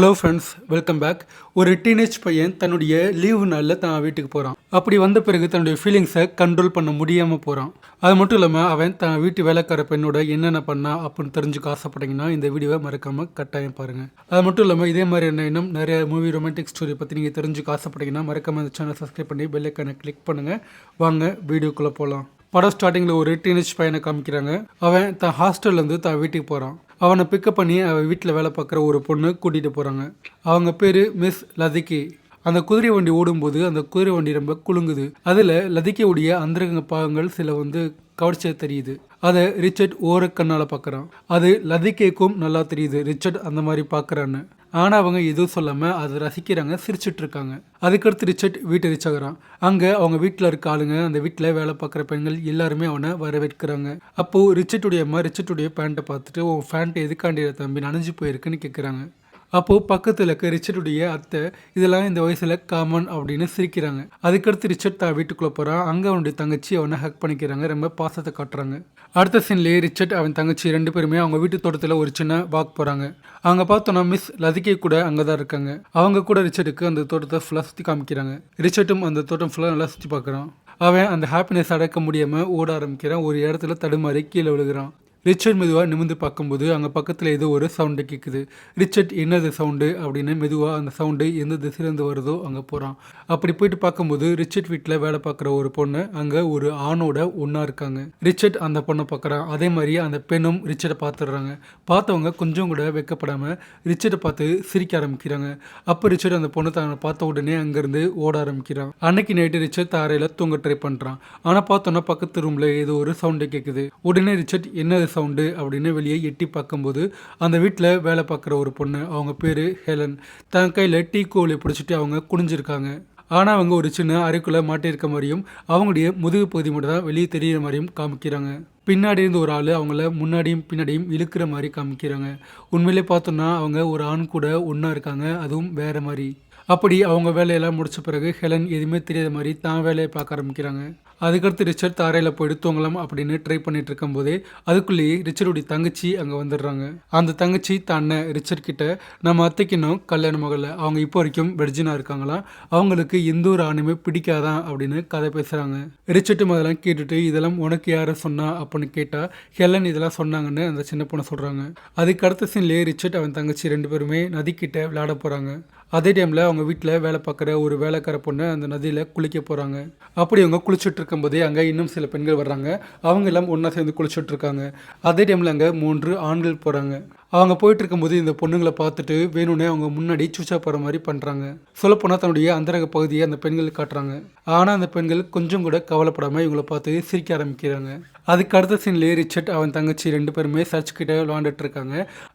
Hello friends, welcome back. ஒரு teenage பையன் தன்னுடைய லீவு நாளில் தான் வீட்டுக்கு போகிறான். அப்படி வந்த பிறகு தன்னுடைய ஃபீலிங்ஸை கண்ட்ரோல் பண்ண முடியாமல் போகிறான். அது மட்டும் இல்லாமல் அவன் தன் வீட்டு வேலைக்கார பெண்ணோட என்னென்ன பண்ணா அப்படின்னு தெரிஞ்சுக்க ஆசைப்பட்டீங்கன்னா இந்த வீடியோவை மறக்காமல் கட்டாயம் பாருங்கள். அது மட்டும் இல்லாமல் இதே மாதிரி இன்னும் நிறைய மூவி ரொமான்டிக் ஸ்டோரி பற்றி நீங்கள் தெரிஞ்சுக்க ஆசைப்பட்டீங்கன்னா மறக்காமல் இந்த சேனல் சப்ஸ்கிரைப் பண்ணி பெல் ஐக்கானை கிளிக் பண்ணுங்கள். வாங்க வீடியோக்குள்ளே போகலாம். படம் ஸ்டார்டிங்கில் ஒரு டீனேஜ் பையனை காமிக்கிறாங்க. அவன் தன் ஹாஸ்டல்லேருந்து தான் வீட்டுக்கு போகிறான். அவனை பிக்கப் பண்ணி அவன் வீட்டில் வேலை பார்க்குற ஒரு பொண்ணு கூட்டிகிட்டு போகிறாங்க. அவங்க பேர் மிஸ் லதிகி. அந்த குதிரை வண்டி ஓடும்போது அந்த குதிரை வண்டி ரொம்ப குலுங்குது. அதில் லதிகையுடைய அந்தரங்க பாகங்கள் சில கவர்ச்சியாக தெரியுது. அதை ரிச்சர்ட் ஓரக்கண்ணால் பார்க்குறான். அது லதிகைக்கும் நல்லா தெரியுது ரிச்சர்ட் அந்த மாதிரி பார்க்குறான்னு. ஆனால் அவங்க எதுவும் சொல்லாமல் அதை ரசிக்கிறாங்க, சிரிச்சுட்டு இருக்காங்க. அதுக்கடுத்து ரிச்சர்ட் வீட்டை ரீச் ஆகுறான். அங்கே அவங்க வீட்டில் இருக்க ஆளுங்க, அந்த வீட்டில் வேலை பார்க்குற பெண்கள் எல்லாருமே அவனை வரவேற்கிறாங்க. அப்போது ரிச்சர்ட்டுடைய அம்மா ரிச்சர்ட்டுடைய பேண்ட்டை பார்த்துட்டு, உன் பேண்ட்டை எதுக்காண்டி தம்பி நனைஞ்சு போயிருக்குன்னு கேட்குறாங்க. அப்போது பக்கத்தில் இருக்க ரிச்சர்டுடைய அத்தை இதெல்லாம் இந்த வயசில் காமன் அப்படின்னு சிரிக்கிறாங்க. அதுக்கடுத்து ரிச்சர்ட் தான் வீட்டுக்குள்ளே போகிறான். அங்கே அவனுடைய தங்கச்சி அவனை ஹக் பண்ணிக்கிறாங்க, ரொம்ப பாசத்தை காட்டுறாங்க. அடுத்த சீன்லேயே ரிச்சர்ட் அவன் தங்கச்சி ரெண்டு பேருமே அவங்க வீட்டு தோட்டத்தில் ஒரு சின்ன வாக் போகிறாங்க. அங்கே பார்த்தோன்னா மிஸ் லதிகை கூட அங்கே தான் இருக்காங்க. அவங்க கூட ரிச்சர்டுக்கு அந்த தோட்டத்தை ஃபுல்லாக சுற்றி காமிக்கிறாங்க. ரிச்சர்ட்டும் அந்த தோட்டம் ஃபுல்லாக நல்லா சுற்றி பார்க்குறான். அவன் அந்த ஹாப்பினஸ் அடக்க முடியாமல் ஓட ஆரம்பிக்கிறான். ஒரு இடத்துல தடுமாறி கீழே விழுகிறான். ரிச்சர்ட் மெதுவாக நிமிந்து பார்க்கும்போது அங்கே பக்கத்தில் ஏதோ ஒரு சவுண்டு கேட்குது. ரிச்சர்ட் என்னது சவுண்டு அப்படின்னு மெதுவாக அந்த சவுண்டு எந்த திசையிலேருந்து வருதோ அங்கே போகிறான். அப்படி போயிட்டு பார்க்கும்போது ரிச்சர்ட் வீட்டில் வேலை பார்க்குற ஒரு பொண்ணு அங்கே ஒரு ஆணோட ஒன்றா இருக்காங்க. ரிச்சர்ட் அந்த பொண்ணை பார்க்குறான். அதே மாதிரி அந்த பெண்ணும் ரிச்சர்ட்டை பார்த்துடுறாங்க. பார்த்தவங்க கொஞ்சம் கூட வெக்கப்படாமல் ரிச்சர்ட்டை பார்த்து சிரிக்க ஆரம்பிக்கிறாங்க. அப்போ ரிச்சர்ட் அந்த பொண்ணு தன்னை பார்த்த உடனே அங்கேருந்து ஓட ஆரம்பிக்கிறான். அன்னைக்கு நைட்டு ரிச்சர்ட் தாரையில் தூங்க ட்ரை பண்ணுறான். ஆனால் பார்த்தோன்னா பக்கத்து ரூமில் ஏதோ ஒரு சவுண்டு கேட்குது. உடனே ரிச்சர்ட் என்னது சவுண்டு அப்படின்னு வெளியே எட்டி பார்க்கும்போது அந்த வீட்டில் வேலை பார்க்குற ஒரு பொண்ணு, அவங்க பேர் ஹெலன், தன் கையில் டீ கோலை பிடிச்சிட்டு அவங்க குனிஞ்சிருக்காங்க. ஆனால் அவங்க ஒரு சின்ன அறைக்குள்ளே மாட்டியிருக்க மாதிரியும் அவங்களுடைய முதுகு பகுதி மட்டும் தான் வெளியே தெரிகிற மாதிரியும் காமிக்கிறாங்க. பின்னாடி இருந்து ஒரு ஆள் அவங்கள முன்னாடியும் பின்னாடியும் இழுக்கிற மாதிரி காமிக்கிறாங்க. உண்மையிலே பார்த்தோன்னா அவங்க ஒரு ஆண் கூட ஒன்றா இருக்காங்க, அதுவும் வேறு மாதிரி. அப்படி அவங்க வேலையெல்லாம் முடிச்ச பிறகு ஹெலன் எதுவுமே தெரியாத மாதிரி தான் வேலையை பார்க்க ஆரம்பிக்கிறாங்க. அதுக்கடுத்து ரிச்சர்ட் தாரையில் போயிட்டு தூங்கலாம் அப்படின்னு ட்ரை பண்ணிட்டு இருக்கும்போதே அதுக்குள்ளேயே ரிச்சர்டுடைய தங்கச்சி அங்கே வந்துடுறாங்க. அந்த தங்கச்சி தன்னை ரிச்சர்ட் கிட்ட, நம்ம அத்தைக்கு இன்னும் கல்யாணம் ஆகலை, அவங்க இப்போ வரைக்கும் வெர்ஜினாக இருக்காங்களாம், அவங்களுக்கு எந்த ஒரு ஆணுமே பிடிக்காதான் அப்படின்னு கதை பேசுகிறாங்க. ரிச்சர்ட்டும் அதெல்லாம் கேட்டுட்டு இதெல்லாம் உனக்கு யாரை சொன்னா அப்படின்னு கேட்டால் ஹெலன் இதெல்லாம் சொன்னாங்கன்னு அந்த சின்ன பொண்ணை சொல்கிறாங்க. அதுக்கு அடுத்த சீன்லேயே ரிச்சர்ட் அவன் தங்கச்சி ரெண்டு பேருமே நதிக்கிட்ட விளையாட போகிறாங்க. அதே டைமில் அவங்க வீட்டில் வேலை பார்க்குற ஒரு வேலைக்கார பொண்ணு அந்த நதியில் குளிக்க போகிறாங்க. அப்படி அவங்க குளிச்சுட்டு இருக்கும்போதே அங்கே இன்னும் சில பெண்கள் வர்றாங்க. அவங்க எல்லாம் ஒன்றா சேர்ந்து குளிச்சுட்டு இருக்காங்க. அதே டைமில் அங்கே 3 ஆண்கள் போகிறாங்க. அவங்க போயிட்டு இருக்கும்போது இந்த பொண்ணுங்களை பார்த்துட்டு வேணும்னே அவங்க முன்னாடி சூச்சா போகிற மாதிரி பண்ணுறாங்க. சொல்லப்போனால் தன்னுடைய அந்தரங்க பகுதியை அந்த பெண்கள் காட்டுறாங்க. ஆனால் அந்த பெண்கள் கொஞ்சம் கூட கவலைப்படாமல் இவங்களை பார்த்து சிரிக்க ஆரம்பிக்கிறாங்க. அதுக்கு அடுத்த சீன்லேயே ரிச்சர்ட் அவன் தங்கச்சி ரெண்டு பேருமே சர்ச் கிட்ட விளாண்டுட்டு இருக்காங்க.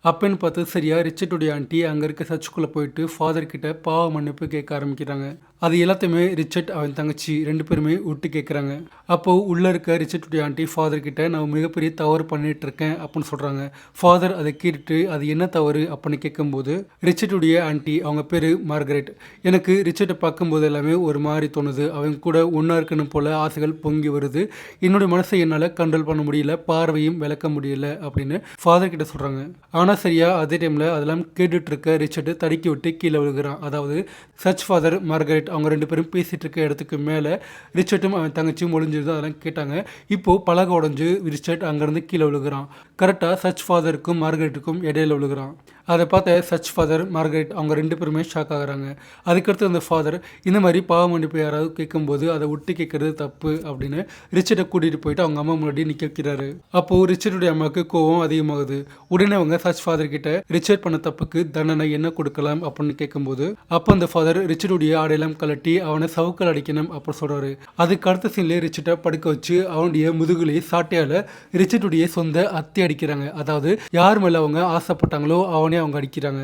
அப்பன்னு பார்த்து சரியா ரிச்சர்டுடைய ஆண்டி அங்கே இருக்க சர்ச்சுக்குள்ளே போயிட்டு ஃபாதர் கிட்ட பாவ மன்னிப்பு கேட்க ஆரம்பிக்கிறாங்க. அது எல்லாத்தையுமே ரிச்சர்ட் அவன் தங்கச்சி ரெண்டு பேருமே விட்டு கேட்குறாங்க. அப்போது உள்ளே இருக்க ரிச்சர்டுடைய ஆண்டி ஃபாதர் கிட்ட நான் மிகப்பெரிய தவறு பண்ணிட்டு இருக்கேன் அப்படின்னு சொல்கிறாங்க. ஃபாதர் அதை கேட்டுட்டு அது என்ன தவறு அப்படின்னு கேட்கும்போது ரிச்சர்டுடைய ஆண்டி, அவங்க பேர் மார்கரெட், எனக்கு ரிச்சர்ட்டை பார்க்கும்போது எல்லாமே ஒரு மாதிரி தோணுது, அவங்க கூட ஒன்றா இருக்கணும் போல் ஆசைகள் பொங்கி வருது, என்னுடைய மனசை என்னால் கண்ட்ரோல் பண்ண முடியல, பார்வையும் விளக்க முடியல அப்படின்னு ஃபாதர் கிட்ட சொல்கிறாங்க. ஆனால் சரியா அதே டைமில் அதெல்லாம் கேட்டுட்டு இருக்க ரிச்சர்ட் தடுக்கி விட்டு கீழே விழுகிறான். அதாவது சர்ச் ஃபாதர் மார்கரெட் அவங்க ரெண்டு பேரும் பேசிகிட்டு இருக்க இடத்துக்கு மேலே ரிச்சர்ட்டும் அவன் தங்கச்சியும் ஒளிஞ்சிருது. அதெல்லாம் கேட்டாங்க. இப்போது பலகை உடஞ்சு ரிச்சர்ட் அங்கேருந்து கீழே விழுகிறான். கரெக்டாக சர்ச் ஃபாதருக்கும் மார்கரெட்டுக்கும் இடையில விழுகிறான். அதை பார்த்த சர்ச் ஃபாதர் மார்கரெட் அவங்க ரெண்டு பேருமே ஷாக் ஆகுறாங்க. அதுக்கடுத்து அந்த ஃபாதர் இந்த மாதிரி பாவ மன்னிப்பு யாராவது கேட்கும்போது அதை விட்டு கேட்கறது தப்பு அப்படின்னு ரிச்சர்ட்டை கூட்டிகிட்டு போயிட்டு அவங்க அம்மா முன்னாடி நிற்க வைக்கிறாரு. அப்போது ரிச்சர்டுடைய அம்மாவுக்கு கோவம் அதிகமாகுது. உடனே அவங்க சர்ச் ஃபாதர் கிட்ட ரிச்சர்ட் பண்ண தப்புக்கு தண்டனை என்ன கொடுக்கலாம் அப்படின்னு கேட்கும்போது அப்போ அந்த ஃபாதர் ரிச்சர்டுடைய ஆடையெல்லாம் கலட்டி அவனை சவுக்கல் அடிக்கணும் அப்படின்னு சொல்கிறாரு. அதுக்கு அடுத்த சீன்லேயே ரிச்சர்ட்டை படுக்க வச்சு அவனுடைய முதுகுலேயே சாட்டையால் ரிச்சர்டுடைய சொந்த அத்தி அடிக்கிறாங்க. அதாவது யார் மேலே அவங்க ஆசைப்பட்டாங்களோ அவனே அவங்க அடிக்கிறாங்க.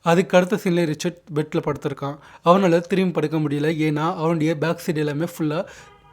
அதுக்கு அடுத்த சீன்லேயே ரிச்சர்ட் பெட்டில் படுத்திருக்கான். அவனால் திரும்பி படுக்க முடியல. ஏன்னா அவனுடைய பேக் சைடு எல்லாமே ஃபுல்லாக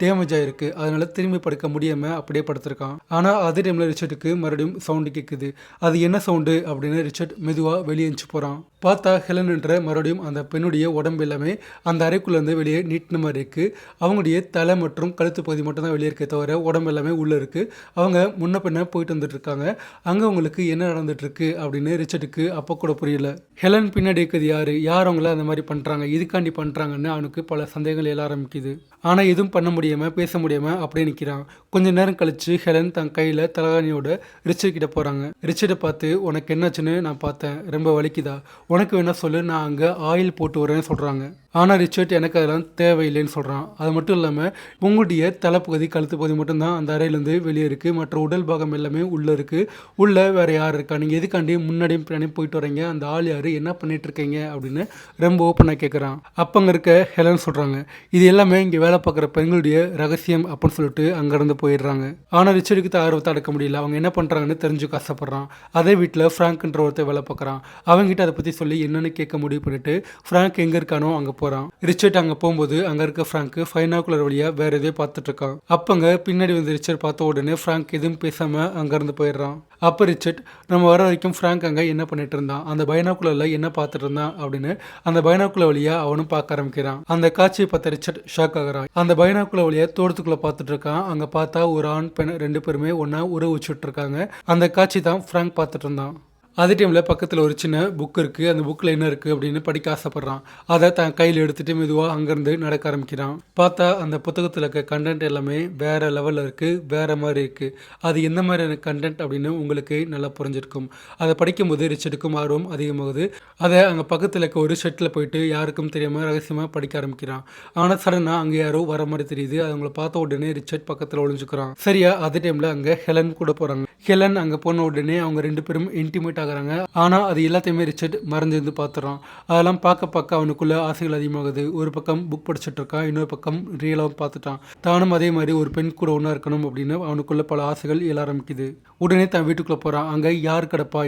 டேமேஜ் ஆயிருக்கு. அதனால திரும்பி படுக்க முடியாமல் அப்படியே படுத்திருக்கான். ஆனால் அதே டைமில் ரிச்சர்டுக்கு மறுபடியும் சவுண்டு கேட்குது. அது என்ன சவுண்டு அப்படின்னு ரிச்சர்ட் மெதுவாக வெளியே எழுந்து போகிறான். பார்த்தா ஹெலன் என்ற மறுபடியும் அந்த பெண்ணுடைய உடம்பு எல்லாமே அந்த அறைக்குள்ளேருந்து வெளியே நீட்டின மாதிரி இருக்குது. அவங்களுடைய தலை மற்றும் கழுத்து பகுதி மட்டும் தான் வெளியே இருக்கே தவிர உடம்பு எல்லாமே உள்ளே இருக்குது. அவங்க முன்ன பின்ன போயிட்டு வந்துட்டு இருக்காங்க. அங்கே அவங்களுக்கு என்ன நடந்துட்டு இருக்கு அப்படின்னு ரிச்சர்டுக்கு அப்போ கூட புரியல. ஹெலன் பின்னாடி இருக்குது யார் அவங்கள அந்த மாதிரி பண்ணுறாங்க, இதுக்காண்டி பண்ணுறாங்கன்னு அவனுக்கு பல சந்தேகங்கள் எழ ஆரம்பிக்குது. ஆனால் எதுவும் பண்ண முடியாமல் பேச முடியாமல் அப்படியே நிற்கிறான். கொஞ்ச நேரம் கழிச்சு ஹெலன் தன் கையில் தலகாணியோட ரிச்சர்ட் கிட்ட போகிறாங்க. ரிச்சர்டை பார்த்து உனக்கு என்னாச்சுன்னு நான் பார்த்தேன், ரொம்ப வலிக்குதா, உனக்கு வேணா சொல்லு, நான் அங்கே ஆயில் போட்டு வரேன்னு சொல்கிறாங்க. ஆனால் ரிச்சர்ட் எனக்கு அதெல்லாம் தேவையில்லைன்னு சொல்கிறான். அது மட்டும் இல்லாமல் உங்களுடைய தலைப்பகுதி கழுத்து பகுதி மட்டும்தான் அந்த அறையிலேருந்து வெளியே இருக்குது, மற்ற உடல் பாகம் எல்லாமே உள்ளே இருக்குது. உள்ளே வேறு யார் இருக்கா, நீங்கள் எதுக்காண்டி முன்னாடியும் பின்னாடியும் போயிட்டு வரீங்க, அந்த ஆள் யார், என்ன பண்ணிட்டு இருக்கீங்க அப்படின்னு ரொம்ப ஓப்பனாக கேட்குறான். அப்போ அங்கே இருக்க ஹெலன் சொல்கிறாங்க, இது எல்லாமே இங்கே வேலை பார்க்குற பெண்களுடைய ரகசியம் அப்படின்னு சொல்லிட்டு அங்கேருந்து போயிடுறாங்க. ஆனால் ரிச்சர்டுக்கு ஆர்வத்தை அடக்க முடியல. அவங்க என்ன பண்ணுறாங்கன்னு தெரிஞ்சுக்க ஆசைப்பட்றான். அதே வீட்டில் ஃப்ராங்க்ன்ற ஒருத்தர் வேலை பார்க்குறான். அவங்ககிட்ட அதை பற்றி சொல்லி என்னென்னு கேட்க முடிவு பண்ணிட்டு ஃப்ராங்க் எங்கே இருக்கானோ அங்கே போகிறான். ரிச்சர்ட் அங்கே போகும்போது அங்கே இருக்க ஃப்ராங்க் பைனாகுலர் வழியாக வேற எதையோ பார்த்துட்டு இருக்கான். அப்போங்க பின்னாடி வந்து ரிச்சர்ட் பார்த்த உடனே ஃப்ராங்க் எதுவும் பேசாமல் அங்கேருந்து போயிடுறான். அப்போ ரிச்சர்ட் நம்ம வர வரைக்கும் ஃப்ராங்க் அங்கே என்ன பண்ணிட்டு இருந்தான், அந்த பைனாகுலரில் என்ன பார்த்துட்டு இருந்தான் அப்படின்னு அந்த பைனாகுலர் வழியாக அவனும் பார்க்க ஆரம்பிக்கிறான். அந்த காட்சியை பார்த்த ரிச்சர்ட் ஷாக் ஆகிறான். அந்த பைனாகுலர் வழியாக தோட்டத்துக்குள்ளே பார்த்துட்டு இருக்கான். அங்கே பார்த்தா ஒரு ஆண் பெண் 2 பேருமே ஒன்றா உறவு வச்சுட்டு இருக்காங்க. அந்த காட்சி தான் ஃப்ராங்க் பார்த்துட்டு இருந்தான். அதே டைமில் பக்கத்தில் ஒரு சின்ன புக் இருக்குது. அந்த புக்கில் என்ன இருக்குது அப்படின்னு படிக்க ஆசைப்பட்றான். அதை தன் கையில் எடுத்துகிட்டு மெதுவாக அங்கேருந்து நடக்க ஆரம்பிக்கிறான். பார்த்தா அந்த புத்தகத்தில் இருக்க கண்டென்ட் எல்லாமே வேறு லெவலில் இருக்குது, வேறு மாதிரி இருக்குது. அது எந்த மாதிரியான கண்டென்ட் அப்படின்னு உங்களுக்கு நல்லா புரிஞ்சிருக்கும். அதை படிக்கும்போது ரிச்சர்டுக்கும் ஆர்வம் அதிகமாகுது. அதை அங்கே பக்கத்தில் இருக்க ஒரு ஷெட்டில் போயிட்டு யாருக்கும் தெரியாமல் ரகசியமாக படிக்க ஆரம்பிக்கிறான். ஆனால் சடனாக அங்கே யாரோ வர மாதிரி தெரியுது. அவங்கள பார்த்த உடனே ரிச்சர்ட் பக்கத்தில் ஒளிஞ்சுக்கிறான். சரியா அதே டைமில் அங்கே ஹெலன் கூட போகிறாங்க. ஹெலன் அங்கே போன உடனே அவங்க 2 பேரும் இன்டிமேட் ஆகிறாங்க. ஆனால் அது எல்லாத்தையுமே ரிச்சர்ட் மறைஞ்சிருந்து பார்த்துறான். அதெல்லாம் பார்க்க அவனுக்குள்ள ஆசைகள் அதிகமாகுது. ஒரு பக்கம் புக் படிச்சுட்டு இருக்கான், இன்னொரு பக்கம் ரியலாகவும் பார்த்துட்டான். தானும் அதே மாதிரி ஒரு பெண் கூட ஒன்றா இருக்கணும் அப்படின்னு அவனுக்குள்ள பல ஆசைகள் எழ ஆரம்பிக்குது. உடனே தன் வீட்டுக்குள்ளே போகிறான். அங்கே யார் கிடப்பா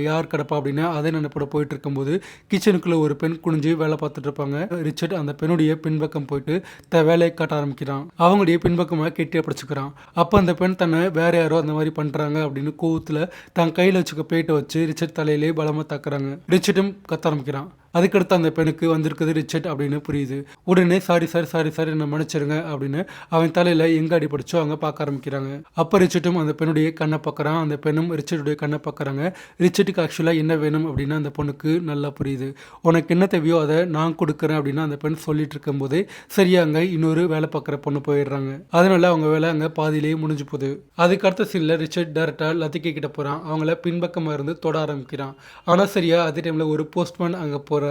அப்படின்னு அதே நினைப்போட போயிட்டு இருக்கும்போது கிச்சனுக்குள்ளே ஒரு பெண் குனிஞ்சு வேலை பார்த்துட்டு இருப்பாங்க. ரிச்சர்ட் அந்த பெண்ணுடைய பின்பக்கம் போயிட்டு தன் வேலையை காட்ட ஆரம்பிக்கிறான். அவங்களுடைய பின்பக்கமாக கெட்டியாக பிடிச்சிக்கிறான். அப்போ அந்த பெண் தன்னை வேற யாரோ அந்த மாதிரி பண்ணுறாங்க அப்படின்னு கோவத்தில் தன் கையில் வச்சுக்க பேட்டை வச்சு ரிச்சர்ட் தலையிலே பலமாக தாக்குறாங்க. ரிச்சர்ட்டும் கத்த ஆரம்பிக்கிறான். அதுக்கடுத்து அந்த பெண்ணுக்கு வந்திருக்குது ரிச்சர்ட் அப்படின்னு புரியுது. உடனே சாரி சார் என்ன மன்னிச்சிருங்க அப்படின்னு அவன் தலையில் எங்கே அடிபடிச்சோ அங்கே பார்க்க ஆரம்பிக்கிறாங்க. அப்போ ரிச்சர்ட்டும் அந்த பெண்ணுடைய கண்ணை பார்க்குறான். அந்த பெண்ணும் ரிச்சர்டுடைய கண்ணை பார்க்குறாங்க. ரிச்சர்ட்டுக்கு ஆக்சுவலாக என்ன வேணும் அப்படின்னு அந்த பொண்ணுக்கு நல்லா புரியுது. உனக்கு என்ன தேவையோ அதை நான் கொடுக்குறேன் அப்படின்னு அந்த பெண் சொல்லிட்டு இருக்கும்போதே சரியா அங்கே இன்னொரு வேலை பார்க்குற பொண்ணு போயிடுறாங்க. அதனால அவங்க வேலை அங்கே பாதியிலேயே முடிஞ்சு போகுது. அதுக்கு அடுத்த சீனில் ரிச்சர்ட் டேரக்டாக லத்திகை கிட்ட போகிறான். அவங்கள பின்பக்கமாக இருந்து தொட ஆரம்பிக்கிறான். ஆனால் சரியா அதே டைமில் ஒரு போஸ்ட்மேன் அங்கே போகிறார்.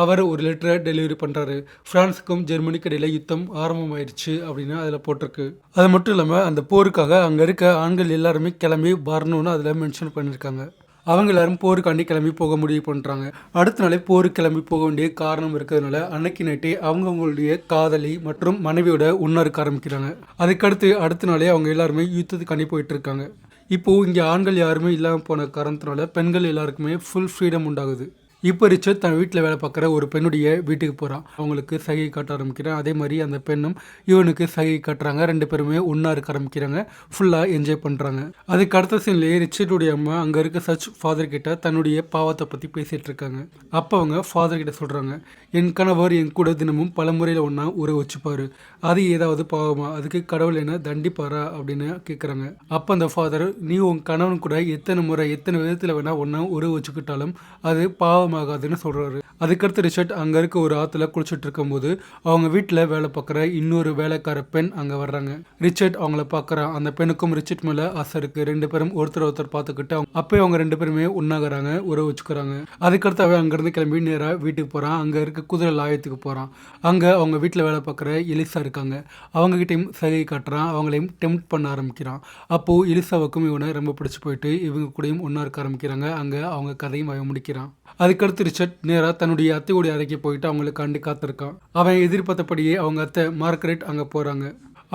அவர் ஒரு லெட்டரை டெலிவரி பண்றாரு. பிரான்ஸுக்கும் ஜெர்மனிக்கு இடையில யுத்தம் ஆரம்பமாயிருச்சு அப்படின்னு அதுல போட்டிருக்கு. அது மட்டும் இல்லாம அந்த போருக்காக அங்க இருக்க ஆண்கள் எல்லாருமே கிளம்பி வரணும்னு அதுல மென்ஷன் பண்ணிருக்காங்க. அவங்க எல்லாரும் போருக்காண்டி கிளம்பி போக முடிவு பண்ணுறாங்க. அடுத்த நாளே போருக்கு கிளம்பி போக வேண்டிய காரணம் இருக்கிறதுனால அன்னைக்கு நைட்டே அவங்களுடைய காதலி மற்றும் மனைவியோட உண்ணா இருக்க ஆரம்பிக்கிறாங்க. அதுக்கடுத்து அடுத்த நாளே அவங்க எல்லாருமே யுத்தத்துக்காண்டி போயிட்டு இருக்காங்க. இப்போது இங்கே ஆண்கள் யாருமே இல்லாமல் போன காரணத்தினால பெண்கள் எல்லாருக்குமே ஃபுல் ஃப்ரீடம் உண்டாகுது. இப்போ ரிச்சர்ட் தன் வீட்டில் வேலை பார்க்குற ஒரு பெண்ணுடைய வீட்டுக்கு போகிறான். அவங்களுக்கு சகை காட்ட ஆரம்பிக்கிறான். அதே மாதிரி அந்த பெண்ணும் இவனுக்கு சகை காட்டுறாங்க. 2 பேருமே ஒன்றா இருக்க ஆரம்பிக்கிறாங்க. ஃபுல்லாக என்ஜாய் பண்ணுறாங்க. அதுக்கு அடுத்த சீன்லேயே ரிச்சர்டுடைய அம்மா அங்கே இருக்க சர்ச் ஃபாதர் கிட்ட தன்னுடைய பாவத்தை பற்றி பேசிகிட்டு இருக்காங்க. அப்போ அவங்க ஃபாதர் கிட்ட சொல்கிறாங்க, என் கணவர் என் கூட தினமும் பல முறையில் ஒன்றா உறவு வச்சுப்பார். அது ஏதாவது பாவமா, அதுக்கு கடவுள் என்ன தண்டிப்பாரா அப்படின்னு கேட்குறாங்க. அப்போ அந்த ஃபாதர், நீ உன் கணவன் கூட எத்தனை விதத்தில் வேணால் ஒன்றா உறவு வச்சுக்கிட்டாலும் அது பாவம் ஆகாதுன்னு சொல்றாரு. அதுக்கடுத்து ரிச்சர்ட் அங்க இருக்க ஒரு ஆத்துல குளிச்சுட்டு இருக்கும்போது அவங்க வீட்டுல வேலை பார்க்குற இன்னொரு வேலைக்கார பெண் அங்க வர்றாங்க. ரிச்சர்ட் அவங்கள பார்க்கறான். அந்த பெண்ணுக்கும் ரிச்சர்ட் மேல ஆசை இருக்கு. 2 பேரும் ஒருத்தர் பார்த்துக்கிட்டு அப்போ அவங்க 2 பேருமே ஒன்னாகிறாங்க, உறவு வச்சுக்கிறாங்க. அதுக்கடுத்து அவன் அங்கிருந்து கிளம்பி நேரா வீட்டுக்கு போறான். அங்க இருக்க குதிரை லாயத்துக்கு போறான். அங்க அவங்க வீட்டுல வேலை பார்க்குற எலிசா இருக்காங்க. அவங்க கிட்டையும் சகை காட்டுறான். அவங்களையும் டெம்ப்ட் பண்ண ஆரம்பிக்கிறான். அப்போ எலிசாவுக்கும் இவனை ரொம்ப பிடிச்சு போயிட்டு இவங்க கூடயும் ஒன்னா இருக்க ஆரம்பிக்கிறாங்க. அங்க அவங்க கதையும் அவன் முடிக்கிறான். அதுக்கடுத்து ரிச்சர்ட் நேராக தன்னுடைய அத்தையுடைய அறைக்கு போயிட்டு அவங்களுக்காண்டி காத்திருக்கான். அவன் எதிர்பார்த்தபடியே அவங்க அத்தை மார்கரெட் அங்கே போகிறாங்க.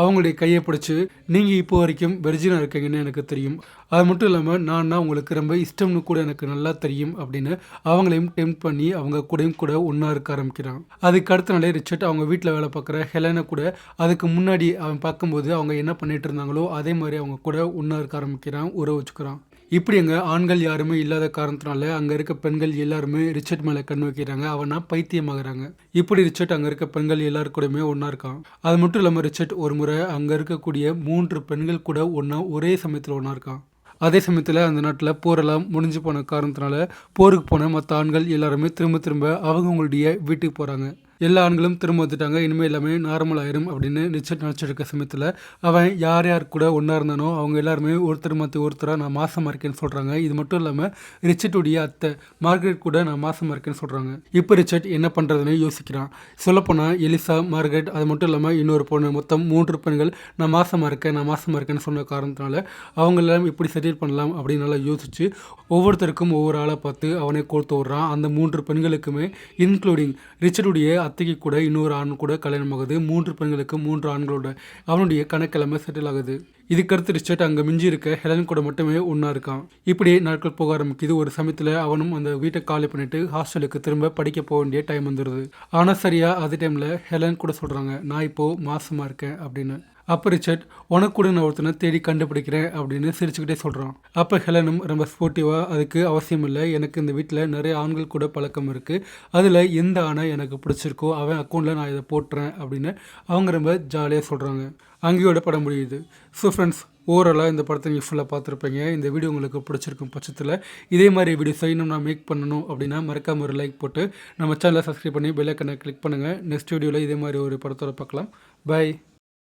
அவங்களுடைய கையை பிடிச்சி, நீங்கள் இப்போ வரைக்கும் வெர்ஜினாக இருக்கீங்கன்னு எனக்கு தெரியும். அது மட்டும் இல்லாமல் நான் உங்களுக்கு ரொம்ப இஷ்டம்னு கூட எனக்கு நல்லா தெரியும் அப்படின்னு அவங்களையும் டெம்ப் பண்ணி அவங்க கூடயும் கூட ஒன்றா இருக்க ஆரம்பிக்கிறான். அதுக்கு அடுத்த நாளே ரிச்சர்ட் அவங்க வீட்டில் வேலை பார்க்குற ஹெலனை கூட அதுக்கு முன்னாடி அவன் பார்க்கும்போது அவங்க என்ன பண்ணிட்டு இருந்தாங்களோ அதே மாதிரி அவங்க கூட ஒன்றா இருக்க ஆரம்பிக்கிறான், உறவு வச்சுக்கிறான். இப்படி அங்கே ஆண்கள் யாருமே இல்லாத காரணத்தினால அங்கே இருக்க பெண்கள் எல்லாருமே ரிச்சர்ட் மேலே கண் வைக்கிறாங்க. அவனா பைத்தியமாகறாங்க. இப்படி ரிச்சர்ட் அங்கே இருக்க பெண்கள் எல்லாரு கூடயுமே ஒன்றா இருக்கான். அது மட்டும் இல்லாமல் ரிச்சர்ட் ஒரு முறை அங்கே இருக்கக்கூடிய 3 பெண்கள் கூட ஒன்றா ஒரே சமயத்தில் ஒன்றா இருக்கான். அதே சமயத்தில் அந்த நாட்டில் போரெல்லாம் முடிஞ்சு போன காரணத்தினால போருக்கு போன மற்ற ஆண்கள் எல்லாருமே திரும்ப திரும்ப அவங்களுடைய வீட்டுக்கு போகிறாங்க. எல்லா ஆண்களும் திரும்ப வந்துட்டாங்க, இனிமேல் எல்லாமே நார்மல் ஆயிரும் அப்படின்னு ரிச்சர்ட் நினச்சிருக்க சமயத்தில் அவன் யார் யார் கூட ஒன்றா இருந்தானோ அவங்க எல்லாருமே ஒருத்தர் மாற்றி ஒருத்தராக நான் மாசமாக இருக்கேன்னு சொல்கிறாங்க. இது மட்டும் இல்லாமல் ரிச்சர்ட்டுடைய அத்தை மார்கரெட் கூட நான் மாசமாக இருக்கேன்னு சொல்கிறாங்க. இப்போ ரிச்சர்ட் என்ன பண்ணுறதுன்னு யோசிக்கிறான். சொல்லப்போனால் எலிசா, மார்கரெட், அது மட்டும் இல்லாமல் இன்னொரு பொண்ணு, மொத்தம் 3 பெண்கள் நான் மாசமாக இருக்கேன்னு சொன்ன காரணத்தினால அவங்களெல்லாம் எப்படி செட்டில் பண்ணலாம் அப்படின்னு நல்லா யோசிச்சு ஒவ்வொருத்தருக்கும் ஒவ்வொரு ஆளை பார்த்து அவனை கோர்த்து விடுறான். அந்த 3 பெண்களுக்குமே இன்க்ளூடிங் ரிச்சர்டுடைய அத்தைக்கு கூட இன்னொரு ஆண் கூட கல்யாணம் ஆகுது. 3 பெண்களுக்கு 3 ஆண்களோட அவனுடைய கணக்கிழமை செட்டில் ஆகுது. இதுக்கடுத்து ரிச்சர்ட் அங்கே மிஞ்சி இருக்க ஹெலன் கூட மட்டுமே ஒன்றா இருக்கான். இப்படியே நாட்கள் போக ஆரம்பிக்குது. ஒரு சமயத்தில் அவனும் அந்த வீட்டை காலி பண்ணிட்டு ஹாஸ்டலுக்கு திரும்ப படிக்க போக வேண்டிய டைம் வந்துடுது. ஆனால் சரியா அதே டைமில் ஹெலன் கூட சொல்கிறாங்க, நான் இப்போது மாசமாக இருக்கேன் அப்படின்னு. அப்போ ரிச்சர்ட் உனக்கு கூட நான் ஒருத்தனை தேடி கண்டுபிடிக்கிறேன் அப்படின்னு சிரிச்சுக்கிட்டே சொல்கிறான். அப்போ ஹெலனும் ரொம்ப ஸ்போர்ட்டிவாக, அதுக்கு அவசியம் இல்லை, எனக்கு இந்த வீட்டில் நிறைய ஆண்கள் கூட பழக்கம் இருக்குது, அதில் எந்த ஆணை எனக்கு பிடிச்சிருக்கோ அவன் அக்கௌண்ட்டில் நான் இதை போட்டுறேன் அப்படின்னு அவங்க ரொம்ப ஜாலியாக சொல்கிறாங்க. அங்கேயோட படம் முடியுது. ஸோ ஃப்ரெண்ட்ஸ், ஓவராலாக இந்த படத்தை நீங்கள் ஃபுல்லாக பார்த்துருப்பீங்க. இந்த வீடியோ உங்களுக்கு பிடிச்சிருக்கும் பட்சத்தில் இதே மாதிரி வீடியோஸை இன்னும் நான் மேக் பண்ணணும் அப்படின்னா மறக்காம ஒரு லைக் போட்டு நம்ம சேனலை சப்ஸ்கிரைப் பண்ணி பெல் ஐக்கனை கிளிக் பண்ணுங்கள். நெக்ஸ்ட் வீடியோவில் இதே மாதிரி ஒரு படத்தோட பார்க்கலாம். பை.